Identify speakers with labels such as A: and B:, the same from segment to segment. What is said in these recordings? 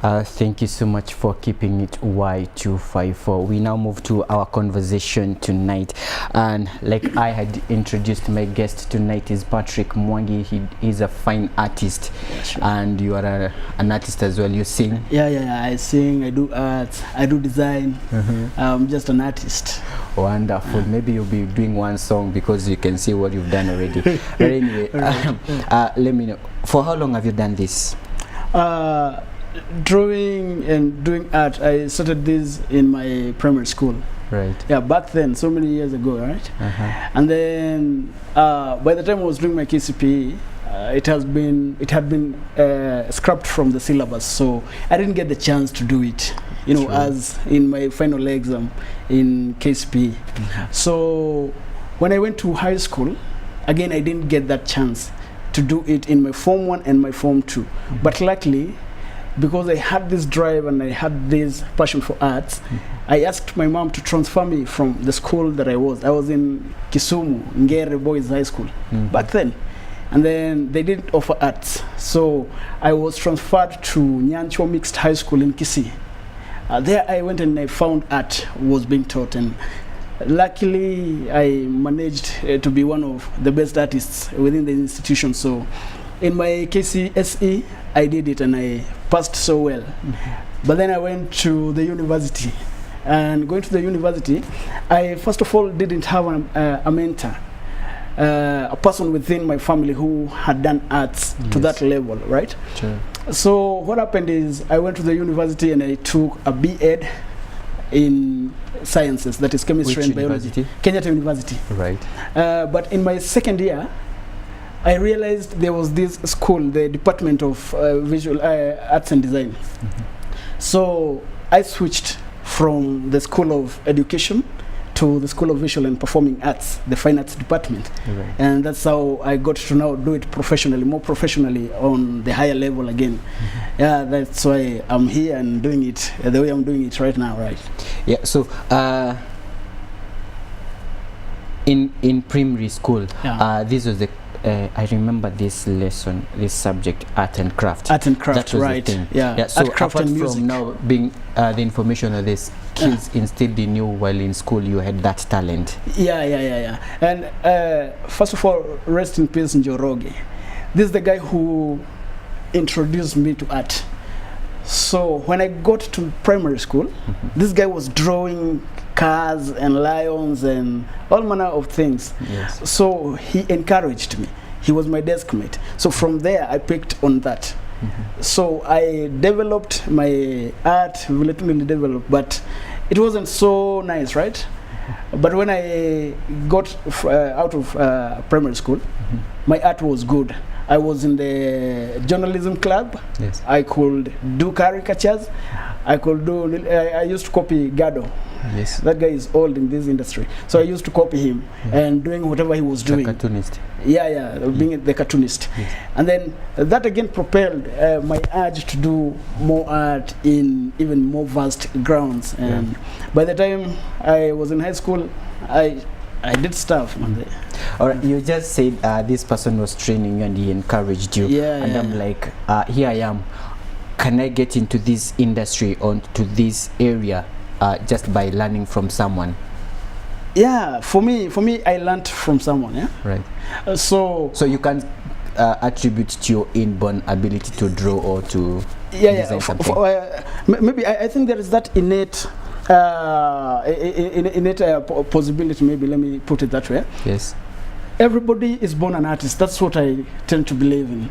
A: Thank you so much for keeping it Y254. We now move to our conversation tonight, and like I had introduced, my guest tonight is Patrick Mwangi. He is a fine artist. Sure. And you are an artist as well. You sing?
B: Yeah, I sing, I do art, I do design. I'm just an artist.
A: Wonderful. Maybe you'll be doing one song because you can see what you've done already. But anyway, let me know, for how long have you done this?
B: Drawing and doing art, I started this in my primary school.
A: Right.
B: Yeah, back then, so many years ago, right? And then by the time I was doing my KCPE, it had been scrapped from the syllabus, so I didn't get the chance to do it, you know, as in my final exam in KCPE. So when I went to high school, again, I didn't get that chance to do it in my Form 1 and my Form 2. But luckily, because I had this drive and I had this passion for arts, I asked my mom to transfer me from the school that I was. I was in Kisumu, Ngere Boys High School, back then. And then they didn't offer arts. So I was transferred to Nyanchwa Mixed High School in Kisii. There I went and I found art was being taught. And luckily, I managed to be one of the best artists within the institution. So in my KCSE, I did it and I passed so well. But then I went to the university. And going to the university, I first of all didn't have a mentor, a person within my family who had done arts to that level, right?
A: Sure.
B: So what happened is I went to the university and I took a B.Ed in sciences, that is chemistry and biology. Kenyatta University.
A: Right.
B: But in my second year, I realized there was this school, the Department of Visual Arts and Design. So I switched from the School of Education to the School of Visual and Performing Arts, the Fine Arts Department. Right. And that's how I got to now do it professionally, more professionally on the higher level again. Yeah, that's why I'm here and doing it the way I'm doing it right now, right?
A: Yeah, so in primary school, this was the I remember this lesson, this subject, art and craft.
B: Art and craft,
A: that was
B: right?
A: The thing.
B: Yeah.
A: So
B: art, craft,
A: apart
B: and music.
A: from now being the information of this, kids instilled in you while in school, you had that talent.
B: Yeah. And first of all, rest in peace, Njoroge. This is the guy who introduced me to art. So when I got to primary school, this guy was drawing cars and lions and all manner of things. Yes. So he encouraged me. He was my desk mate. So from there, I picked on that. So I developed my art, relatively developed, but it wasn't so nice, right? But when I got out of primary school, my art was good. I was in the journalism club. Yes. I could do caricatures. I used to copy Gado. Yes. That guy is old in this industry. So I used to copy him and doing whatever he was doing.
A: The cartoonist.
B: Yeah, being the cartoonist. Yes. And then that again propelled my urge to do more art in even more vast grounds. And by the time I was in high school, I did stuff.
A: All right, you just said this person was training you and he encouraged you. And I'm like, here I am. Can I get into this industry or to this area just by learning from someone?
B: Yeah, for me, I learned from someone. Yeah.
A: Right.
B: So
A: you can attribute to your inborn ability to draw or to design something.
B: Maybe I think there is that innate possibility. Maybe let me put it that way.
A: Yes.
B: Everybody is born an artist. That's what I tend to believe in.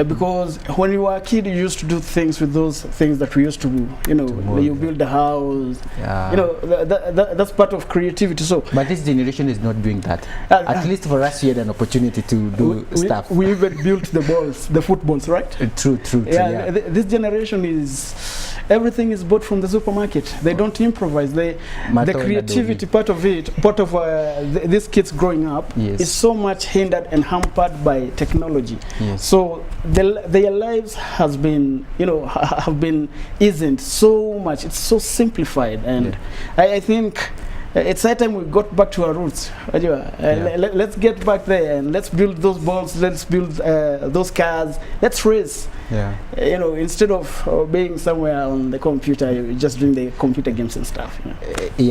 B: Because when you were a kid, you used to do things with those things that we used to, you build a house. You know, that's part of creativity. So,
A: but this generation is not doing that. At least for us, we had an opportunity to do stuff.
B: We even built the balls, the footballs, right?
A: True. Yeah.
B: This generation everything is bought from the supermarket. They don't improvise. The creativity part of it, part of these kids growing up, is so much hindered and hampered by technology. Yes. So their lives have been isn't so much. It's so simplified, and I think it's that time we got back to our roots. Let's get back there and let's build those balls. Let's build those cars. Let's race.
A: Yeah.
B: You know, instead of being somewhere on the computer, you're just doing the computer games and stuff. You know?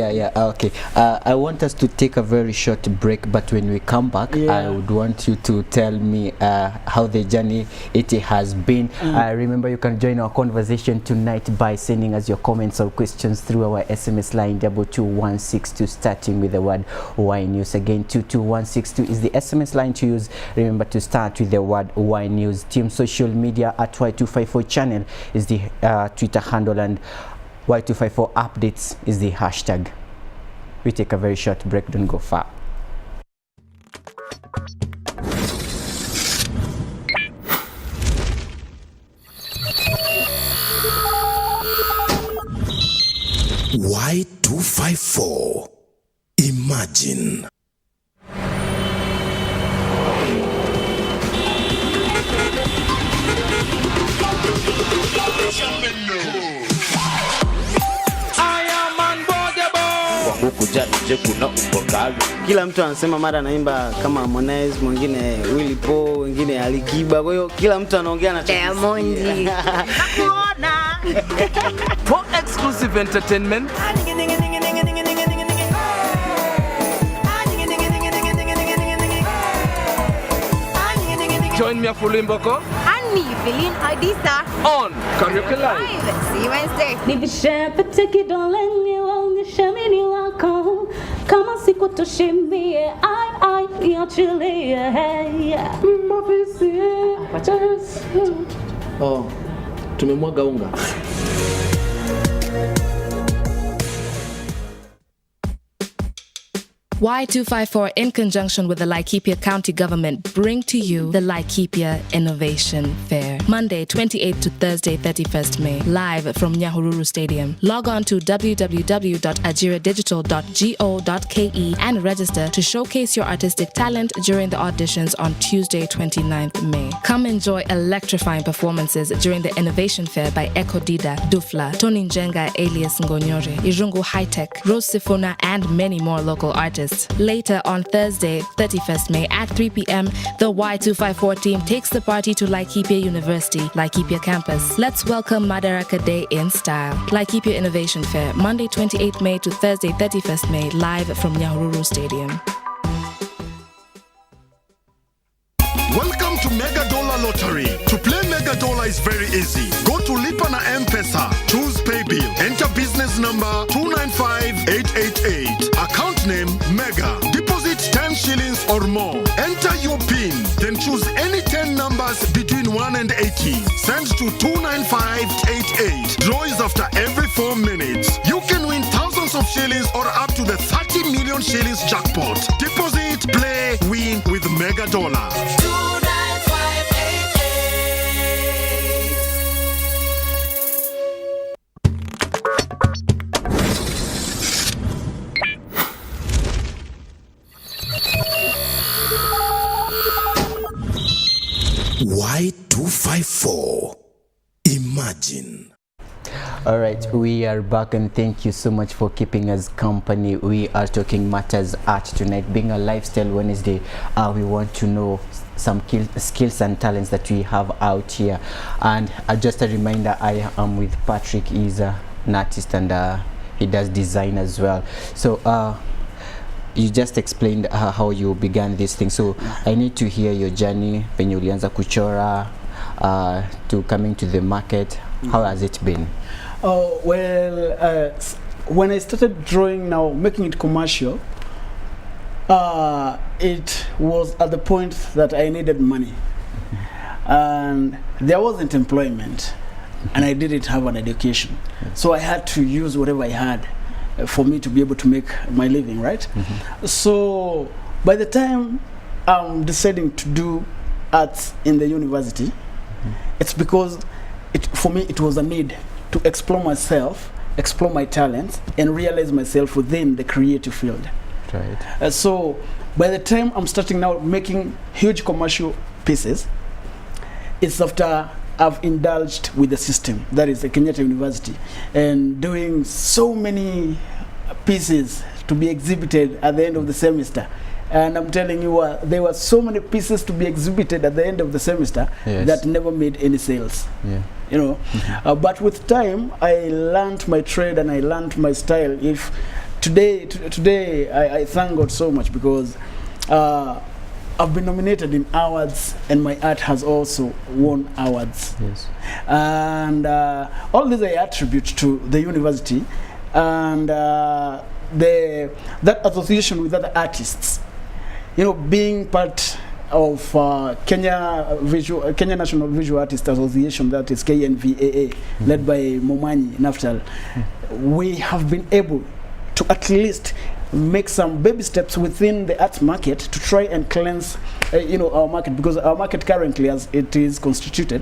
A: Yeah. Okay. I want us to take a very short break, but when we come back, I would want you to tell me how the journey it has been. Remember, you can join our conversation tonight by sending us your comments or questions through our SMS line 22162, starting with the word Y News. Again, 22162 is the SMS line to use. Remember to start with the word Y News. Team social media at Y254 channel is the Twitter handle, and Y254 updates is the hashtag. We take a very short break, don't go far.
C: Y254. Imagine.
D: Kila mtu anasema mara anaimba kama Harmonize, mwingine Willy Paul, wengine Alikiba. Kwa hiyo kila mtu anaongea na
E: Diamond.
F: For exclusive entertainment, join me for Limboko
E: Annie, Feline Adisa.
F: on Karaoke Live.
E: See you Wednesday.
G: Nibishepete kidoleni waonyeshe mini wako kama sikutoshimie ai iachilie mafisi.
F: Tumemwaga unga.
H: Y254, in conjunction with the Laikipia County Government, bring to you the Laikipia Innovation Fair. Monday, 28th to Thursday, 31st May, live from Nyahururu Stadium. Log on to www.ajiradigital.go.ke and register to showcase your artistic talent during the auditions on Tuesday, 29th May. Come enjoy electrifying performances during the Innovation Fair by Eko Dida, Dufla, Tony Njenga alias Ngonyore, Irungu High Tech, Rose Sifuna, and many more local artists. Later on Thursday, 31st May at 3 p.m., the Y254 team takes the party to Laikipia University, Laikipia campus. Let's welcome Madaraka Day in style. Laikipia Innovation Fair, Monday 28th May to Thursday 31st May, live from Nyahururu Stadium.
C: Welcome to Mega Dollar Lottery. To play Mega Dollar is very easy. Go to Lipa na M-Pesa, choose pay bill, enter business number 295888, account name Mega, deposit 10 shillings or more, enter your PIN, then choose any 10 numbers between 1 and 80, send to 29588. Draw is after every 4 minutes. You can win thousands of shillings or up to the 30 million shillings jackpot. Deposit, play, win with Mega Dollar. Y254. Imagine.
A: All right, we are back, and thank you so much for keeping us company. We are talking matters art tonight. Being a lifestyle Wednesday, we want to know some skills and talents that we have out here. And just a reminder, I am with Patrick. He's an artist, and he does design as well. So you just explained how you began this thing, so I need to hear your journey when you ulianza kuchora to coming to the market. How has it been?
B: Oh, well, when I started drawing now, making it commercial, it was at the point that I needed money. And there wasn't employment, and I didn't have an education. So I had to use whatever I had for me to be able to make my living, right? So by the time I'm deciding to do arts in the university, it's because for me it was a need to explore myself, explore my talents, and realize myself within the creative field.
A: Right.
B: So by the time I'm starting now making huge commercial pieces, it's after I've indulged with the system, that is the Kenyatta University, and doing so many pieces to be exhibited at the end of the semester. And I'm telling you, there were so many pieces to be exhibited at the end of the semester that never made any sales.
A: Yeah.
B: You know, but with time, I learned my trade and I learned my style. If today, I thank God so much because I've been nominated in awards, and my art has also won awards.
A: Yes.
B: And all this I attribute to the university and that association with other artists. You know, being part of Kenya National Visual Artists Association, that is KNVAA, led by Momanyi Naftal, we have been able to at least make some baby steps within the arts market to try and cleanse our market, because our market currently, as it is constituted,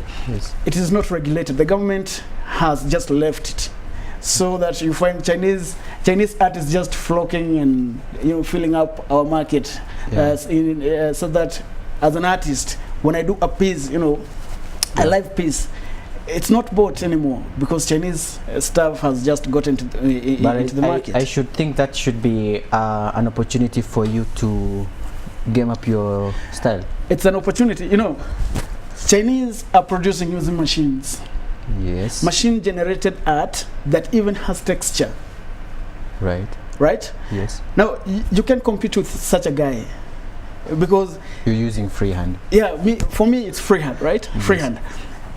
B: it is not regulated. The government has just left it, so that you find Chinese artists just flocking and filling up our market, so that as an artist, when I do a piece, a live piece, it's not bought anymore because Chinese stuff has just got into the market.
A: I should think that should be an opportunity for you to game up your style.
B: It's an opportunity. Chinese are producing using machines.
A: Yes.
B: Machine-generated art that even has texture.
A: Right.
B: Right?
A: Yes.
B: Now, you can compete with such a guy because
A: you're using freehand.
B: Yeah, for me, it's freehand, right? Yes. Freehand.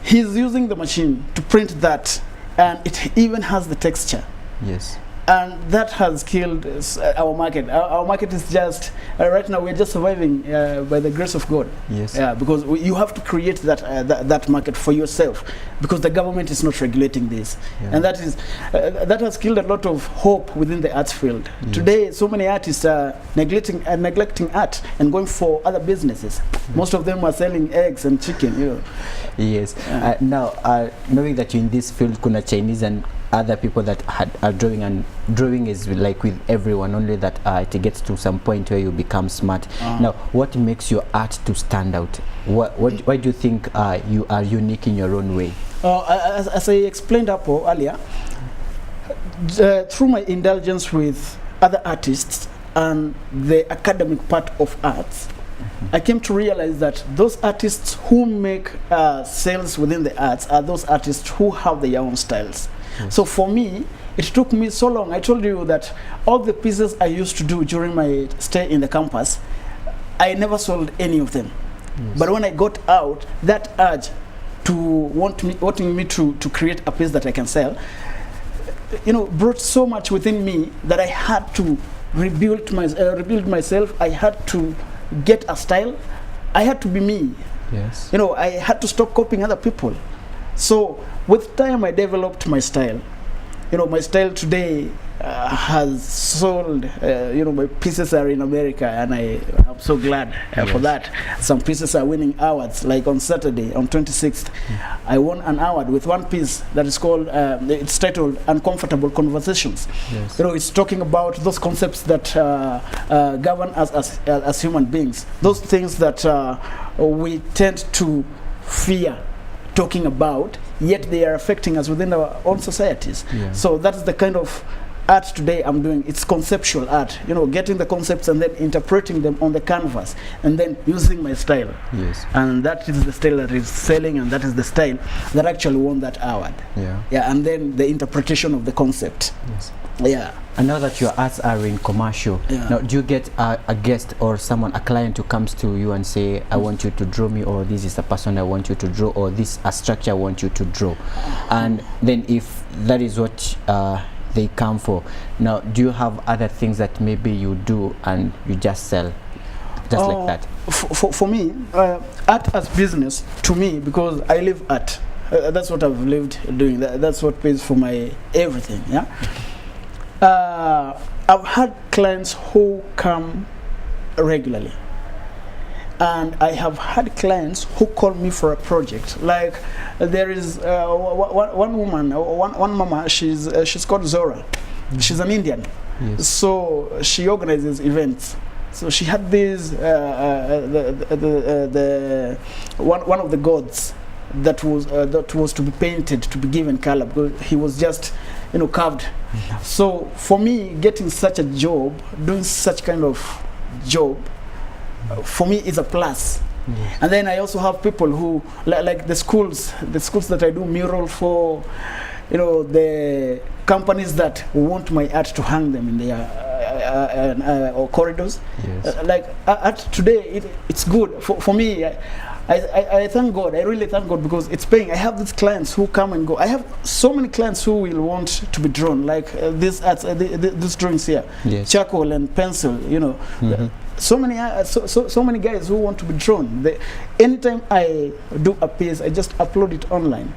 B: He's using the machine to print that, and it even has the texture.
A: Yes.
B: And that has killed our market. Our market is just, right now we're just surviving by the grace of God.
A: Yes.
B: Yeah, because you have to create that market for yourself, because the government is not regulating this.
A: Yeah.
B: And that has killed a lot of hope within the arts field. Yes. Today, so many artists are neglecting art and going for other businesses. Yes. Most of them are selling eggs and chicken,
A: Yes. Now, knowing that you're in this field, kuna Chinese and other people that are drawing, and drawing is like with everyone, only that it gets to some point where you become smart. Now, what makes your art to stand out? Why do you think you are unique in your own way?
B: As I explained earlier, through my indulgence with other artists and the academic part of arts, I came to realize that those artists who make sales within the arts are those artists who have their own styles. Yes. So for me, it took me so long. I told you that all the pieces I used to do during my stay in the campus, I never sold any of them. Yes. But when I got out, that urge to wanting me to create a piece that I can sell, brought so much within me that I had to rebuild myself. I had to get a style. I had to be me.
A: Yes.
B: I had to stop copying other people. So with time, I developed my style. My style today has sold. My pieces are in America, and I'm so glad for that. Some pieces are winning awards. Like on Saturday, on 26th, I won an award with one piece that is called. It's titled "Uncomfortable Conversations."
A: Yes.
B: It's talking about those concepts that govern us as human beings. Those things that we tend to fear talking about, yet they are affecting us within our own societies. Yeah. So that's the kind of art today I'm doing. It's conceptual art, getting the concepts and then interpreting them on the canvas and then using my style.
A: Yes.
B: And that is the style that is selling, and that is the style that actually won that award.
A: Yeah.
B: Yeah, and then the interpretation of the concept.
A: Yes.
B: Yeah.
A: And now that your arts are in commercial, now do you get a guest or a client who comes to you and say, I want you to draw me, or this is a person I want you to draw, or this a structure I want you to draw? And then if that is what they come for, now do you have other things that maybe you do and you just sell just like that?
B: For me, art as business, to me, because I live art, that's what I've lived doing. That's what pays for my everything. Yeah. I've had clients who come regularly, and I have had clients who call me for a project. Like there is one woman, one mama. She's called Zora. She's an Indian.
A: Yes.
B: So she organizes events. So she had this one of the gods that was to be painted, to be given color, because he was just carved. So for me, getting such a job, doing such kind of job, for me is a plus. And then I also have people who like the schools that I do mural for, you know, the companies that want my art to hang them in their or corridors. Like art today, it's good for me. I thank God. I really thank God because it's paying. I have these clients who come and go. I have so many clients who will want to be drawn, like these arts, these drawings here, charcoal and pencil. You know, so many guys who want to be drawn. Anytime I do a piece, I just upload it online.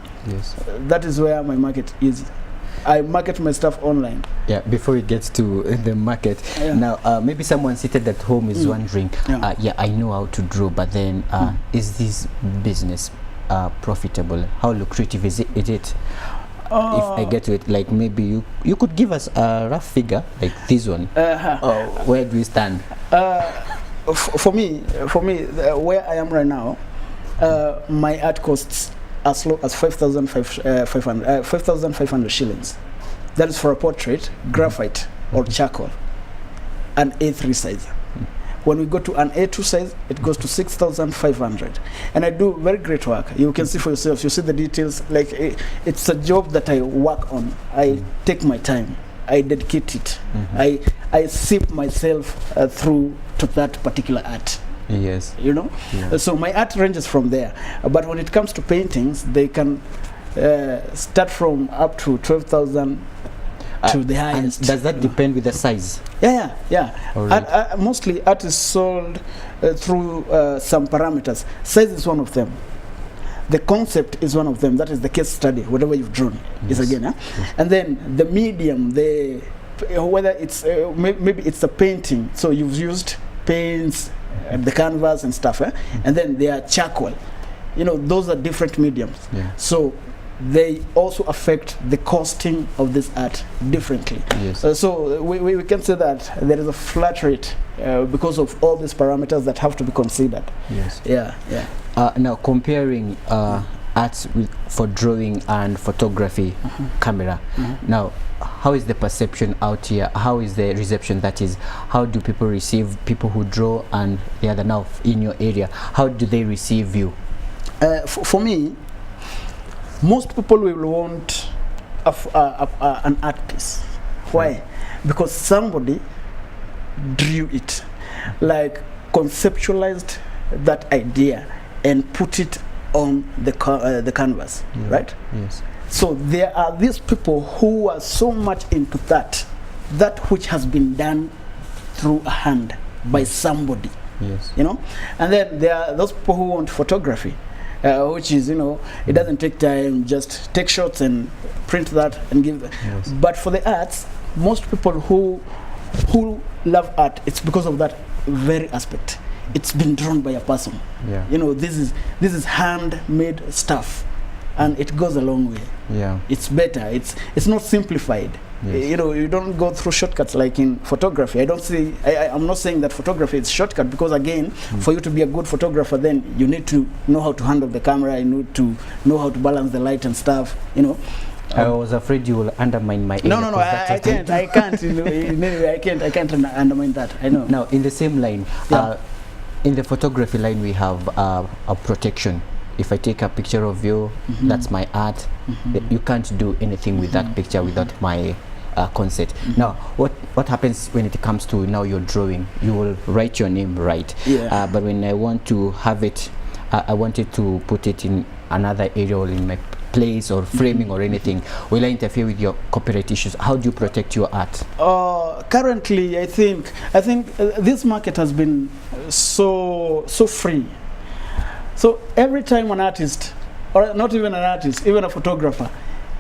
B: That is where my market is. I market my stuff online.
A: Yeah, before it gets to the market, now maybe someone seated at home is wondering, yeah, I know how to draw, but then is this business profitable? How lucrative is it? If I get to it, like maybe you could give us a rough figure, like this one. Where do we stand?
B: For me, where I am right now, my art costs as low as 5,500 shillings. That is for a portrait, graphite or charcoal, an A3 size. When we go to an A2 size, it goes to 6,500. And I do very great work. You can see for yourself. You see the details. Like it's a job that I work on. I take my time. I dedicate it. I sip myself through to that particular art. You know, so my art ranges from there, but when it comes to paintings, they can start from up to 12,000 to the highest.
A: And does that depend with the size?
B: Right. Mostly art is sold through some parameters. Size is one of them. The concept is one of them. That is the case study. Whatever you've drawn is again, and then the medium, whether it's maybe it's a painting. So you've used paints, the canvas and stuff, and then they are charcoal. You know, those are different mediums. So they also affect the costing of this art differently. So we can say that there is a flat rate because of all these parameters that have to be considered.
A: Now comparing arts for drawing and photography camera, now how is the perception out here? How is the reception, that is? How do people receive people who draw and the other now in your area? How do they receive you?
B: For me, most people will want an art piece. Why? Because somebody drew it, like conceptualized that idea and put it on the canvas, right? So there are these people who are so much into that which has been done through a hand by somebody, you know. And then there are those people who want photography, which is, you know, it doesn't take time, just take shots and print that and give them. But for the arts, most people who love art, it's because of that very aspect. It's been drawn by a person. You know, this is handmade stuff, and it goes a long way. It's better. It's not simplified. You know, you don't go through shortcuts like in photography. I'm not saying that photography is shortcut, because again, for you to be a good photographer, then you need to know how to handle the camera. You need to know how to balance the light and stuff. You know.
A: I was afraid you will undermine my.
B: No, I can't. I can't. You know, anyway, I can't undermine that. I know.
A: Now, in the same line, in the photography line, we have a protection. If I take a picture of you, that's my art. You can't do anything with that picture without my consent. Now, what happens when it comes to now your drawing? You will write your name, right? But when I want to have it, I wanted to put it in another area or in my place or framing or anything. Will I interfere with your copyright issues? How do you protect your art?
B: Currently, I think this market has been so free. So every time an artist, or not even an artist, even a photographer,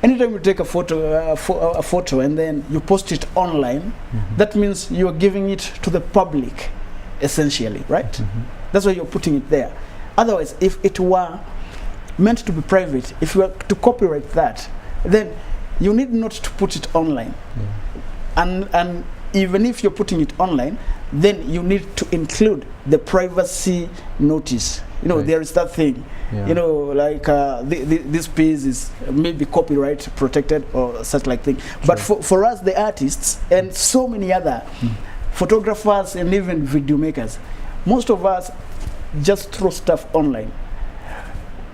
B: anytime you take a photo and then you post it online, that means you're giving it to the public, essentially, right? That's why you're putting it there. Otherwise, if it were meant to be private, if you were to copyright that, then you need not to put it online. And even if you're putting it online, then you need to include the privacy notice. You know, there is that thing. You know, like this piece is maybe copyright protected or such like thing. But for us, the artists and so many other photographers and even video makers, most of us just throw stuff online.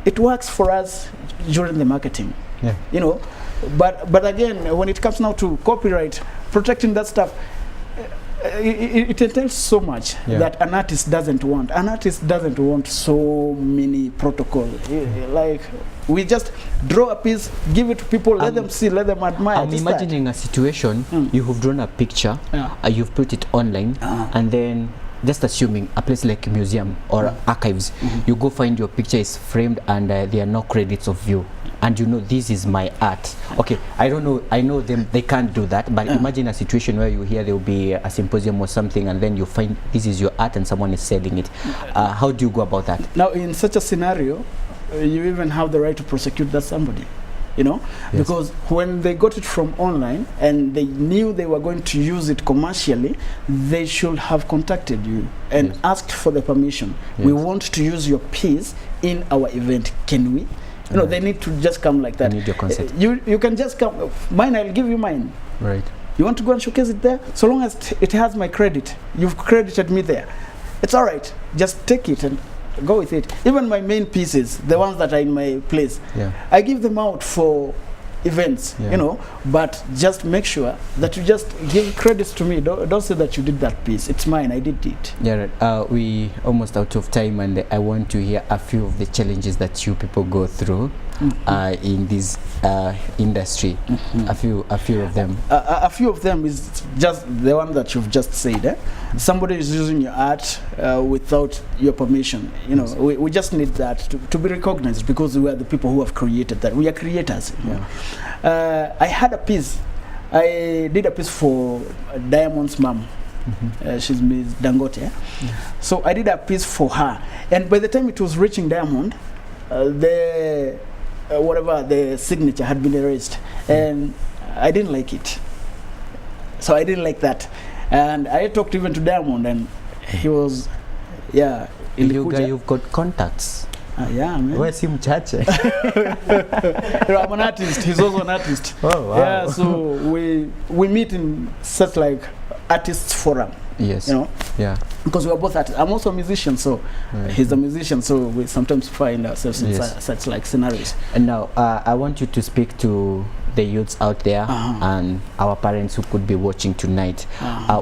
B: It works for us during the marketing, you know, but again, when it comes now to copyright, protecting that stuff, it entails so much that an artist doesn't want. An artist doesn't want so many protocol. Like, we just draw a piece, give it to people, let them see, let them admire.
A: I'm imagining a situation, you have drawn a picture, you've put it online, and then just assuming a place like a museum or archives, you go find your picture is framed and there are no credits of you, and you know this is my art. Okay, I don't know, I know them, they can't do that, but imagine a situation where you hear there will be a symposium or something, and then you find this is your art and someone is selling it. How do you go about that?
B: Now, in such a scenario, you even have the right to prosecute that somebody, you know, because when they got it from online and they knew they were going to use it commercially, they should have contacted you and asked for the permission. We want to use your piece in our event. Can we? You know, they need to just come like that.
A: They need your consent.
B: You can just come. Mine, I'll give you mine.
A: Right.
B: You want to go and showcase it there? So long as it has my credit, you've credited me there. It's all right. Just take it and go with it. Even my main pieces, the ones that are in my place, I give them out for events, you know, but just make sure that you just give credits to me. Don't say that you did that piece. It's mine. I did it.
A: Yeah, right. We almost out of time, and I want to hear a few of the challenges that you people go through in this industry. A few of them.
B: A few of them is just the one that you've just said. Somebody is using your art without your permission. You know, we just need that to be recognized, because we are the people who have created that. We are creators. You know? I had a piece. I did a piece for Diamond's mom. She's Ms. Dangote. So I did a piece for her, and by the time it was reaching Diamond, whatever the signature had been erased, and I didn't like it. So I didn't like that, and I talked even to Diamond, and he was,
A: You've got contacts.
B: Yeah, man.
A: Where's him, Chache?
B: I'm an artist. He's also an artist.
A: Oh, wow.
B: Yeah, so we meet in such like artists forum.
A: Yes.
B: You know.
A: Yeah.
B: Because we are both artists. I'm also a musician, so he's a musician. So we sometimes find ourselves in such like scenarios.
A: And now, I want you to speak to the youths out there and our parents who could be watching tonight.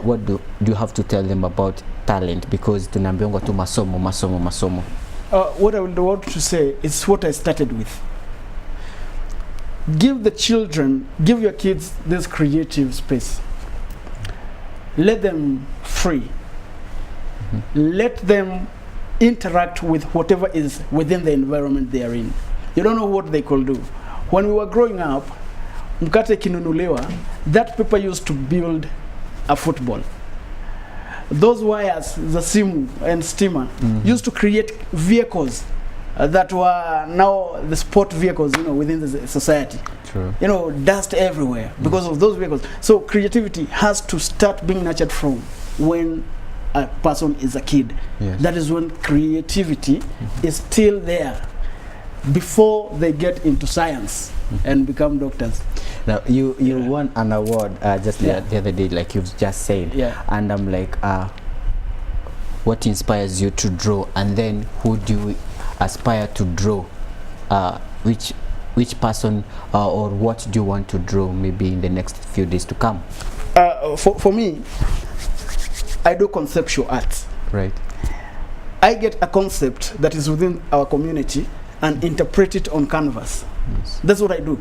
A: What do you have to tell them about talent? Because tunaambiwa tu masomo.
B: What I would want to say is what I started with. Give your kids this creative space. Let them free. Let them interact with whatever is within the environment they are in. You don't know what they could do. When we were growing up, mkate kinunuliwa, that paper used to build a football. Those wires, the simu and steamer, used to create vehicles that were now the sport vehicles, you know, within the society.
A: True.
B: You know, dust everywhere because of those vehicles. So creativity has to start being nurtured from when a person is a kid.
A: Yes.
B: That is when creativity is still there before they get into science and become doctors.
A: Now you won an award just the other day, like you've just said, and I'm like, what inspires you to draw, and then who do you aspire to draw? Which person or what do you want to draw maybe in the next few days to come?
B: For me, I do conceptual art.
A: Right.
B: I get a concept that is within our community and interpret it on canvas.
A: Yes.
B: That's what I do.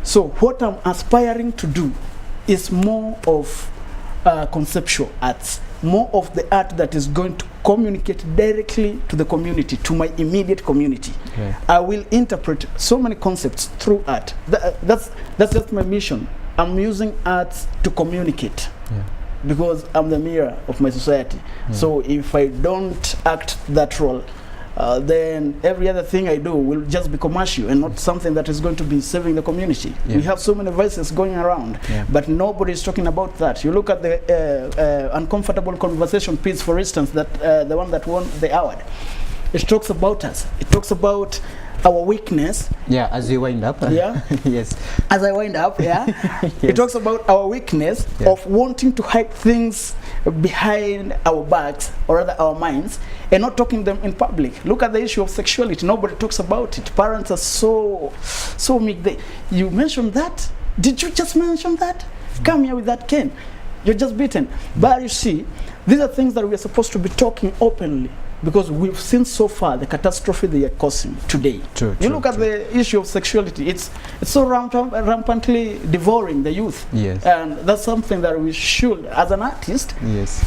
B: So what I'm aspiring to do is more of conceptual arts, more of the art that is going to communicate directly to the community, to my immediate community. Okay. I will interpret so many concepts through art. That's just my mission. I'm using art to communicate. Because I'm the mirror of my society. So if I don't act that role, then every other thing I do will just be commercial and not something that is going to be serving the community. We have so many voices going around, but nobody is talking about that. You look at the uncomfortable conversation piece, for instance, that the one that won the award. It talks about us. It talks about our weakness.
A: Yeah, as we wind up.
B: Yeah.
A: Yes.
B: As I wind up, yeah. It talks about our weakness of wanting to hide things behind our backs, or rather our minds, and not talking them in public. Look at the issue of sexuality. Nobody talks about it. Parents are so meek. You mentioned that? Did you just mention that? Come here with that cane. You're just beaten. But you see, these are things that we are supposed to be talking openly, because we've seen so far the catastrophe they are causing today.
A: True,
B: you look at the issue of sexuality, it's so rampantly devouring the youth.
A: Yes.
B: And that's something that we should, as an artist,
A: yes,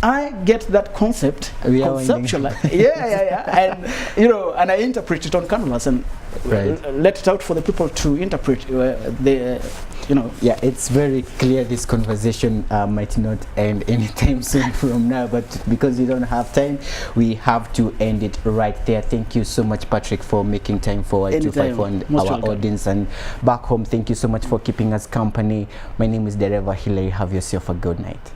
B: I get that concept, conceptual, and and I interpret it on canvas and let it out for the people to interpret.
A: Yeah, it's very clear this conversation might not end anytime soon from now, but because we don't have time, we have to end it right there. Thank you so much, Patrick, for making time for Y254 and our audience, and back home, thank you so much for keeping us company. My name is Dereva Hillary. Have yourself a good night.